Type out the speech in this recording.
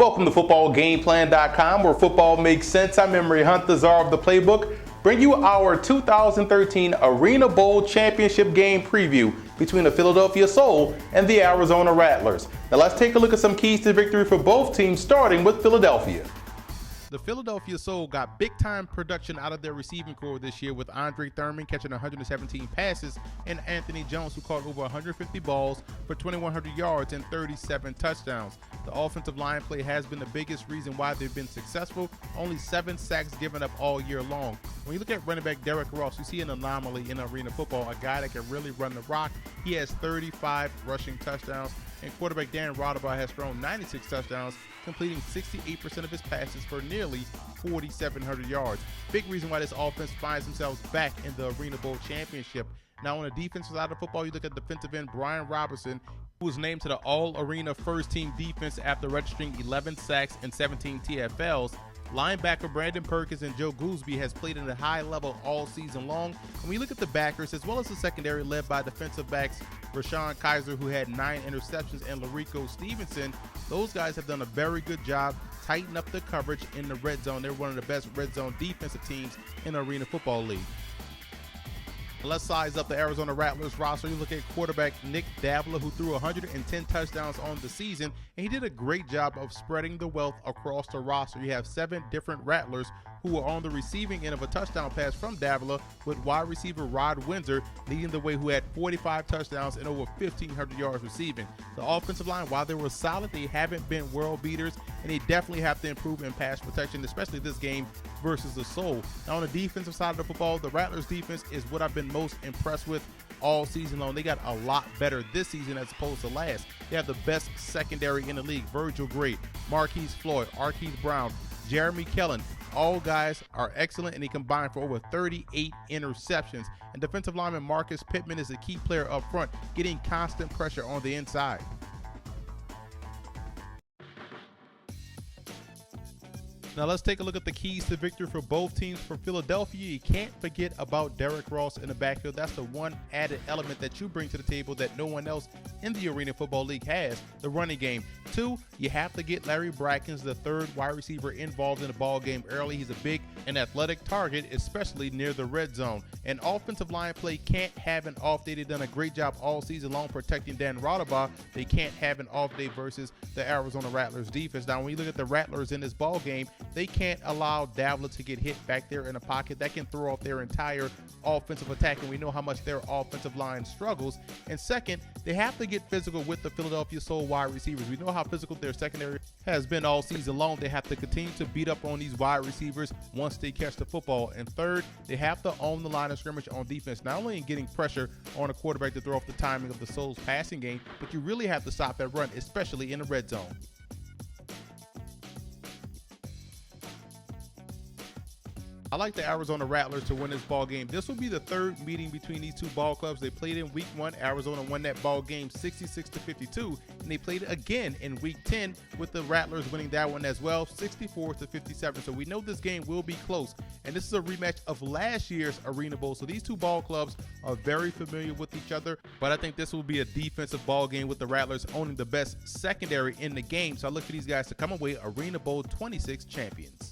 Welcome to footballgameplan.com, where football makes sense. I'm Emery Hunt, the czar of the playbook, bring you our 2013 Arena Bowl championship game preview between the Philadelphia Soul and the Arizona Rattlers. Now let's take a look at some keys to victory for both teams, starting with Philadelphia. The Philadelphia Soul got big-time production out of their receiving corps this year, with Andre Thurman catching 117 passes and Anthony Jones, who caught over 150 balls for 2,100 yards and 37 touchdowns. The offensive line play has been the biggest reason why they've been successful. Only 7 sacks given up all year long. When you look at running back Derek Ross, you see an anomaly in arena football, a guy that can really run the rock. He has 35 rushing touchdowns, and quarterback Dan Rattlers has thrown 96 touchdowns, completing 68% of his passes for nearly 4,700 yards. Big reason why this offense finds themselves back in the Arena Bowl championship. Now on the defensive side of football, you look at defensive end Brian Robertson, who was named to the All-Arena First-Team Defense after registering 11 sacks and 17 TFLs. Linebacker Brandon Perkins and Joe Goolsby has played at a high level all season long. And we look at the backers, as well as the secondary led by defensive backs Rashawn Kaiser, who had 9 interceptions, and Larico Stevenson. Those guys have done a very good job tightening up the coverage in the red zone. They're one of the best red zone defensive teams in the Arena Football League. Let's size up the Arizona Rattlers roster. You look at quarterback Nick Davila, who threw 110 touchdowns on the season, and he did a great job of spreading the wealth across the roster. You have 7 different Rattlers who are on the receiving end of a touchdown pass from Davila, with wide receiver Rod Windsor leading the way, who had 45 touchdowns and over 1,500 yards receiving. The offensive line, while they were solid, they haven't been world beaters, and they definitely have to improve in pass protection, especially this game versus the Soul. Now on the defensive side of the football, the Rattlers defense is what I've been most impressed with all season long. They got a lot better this season as opposed to last. They have the best secondary in the league. Virgil Gray, Marquise Floyd, Arkeith Brown, Jeremy Kellen. All guys are excellent, and they combined for over 38 interceptions. And defensive lineman Marcus Pittman is a key player up front, getting constant pressure on the inside. Now let's take a look at the keys to victory for both teams. For Philadelphia, you can't forget about Derek Ross in the backfield. That's the one added element that you bring to the table that no one else in the Arena Football League has, the running game. 2, you have to get Larry Brackens, the third wide receiver, involved in the ball game early. He's a big and athletic target, especially near the red zone. And offensive line play can't have an off day. They've done a great job all season long protecting Dan Rattlers. They can't have an off day versus the Arizona Rattlers defense. Now when you look at the Rattlers in this ball game, they can't allow Davila to get hit back there in the pocket. That can throw off their entire offensive attack, and we know how much their offensive line struggles. And second, they have to get physical with the Philadelphia Soul wide receivers. We know how physical their secondary has been all season long. They have to continue to beat up on these wide receivers once they catch the football. And third, they have to own the line of scrimmage on defense, not only in getting pressure on a quarterback to throw off the timing of the Soul's passing game, but you really have to stop that run, especially in the red zone. I like the Arizona Rattlers to win this ball game. This will be the third meeting between these two ball clubs. They played in week 1. Arizona won that ball game 66-52, and they played again in week 10 with the Rattlers winning that one as well, 64-57. So we know this game will be close, and this is a rematch of last year's Arena Bowl. So these two ball clubs are very familiar with each other, but I think this will be a defensive ball game with the Rattlers owning the best secondary in the game. So I look for these guys to come away Arena Bowl 26 champions.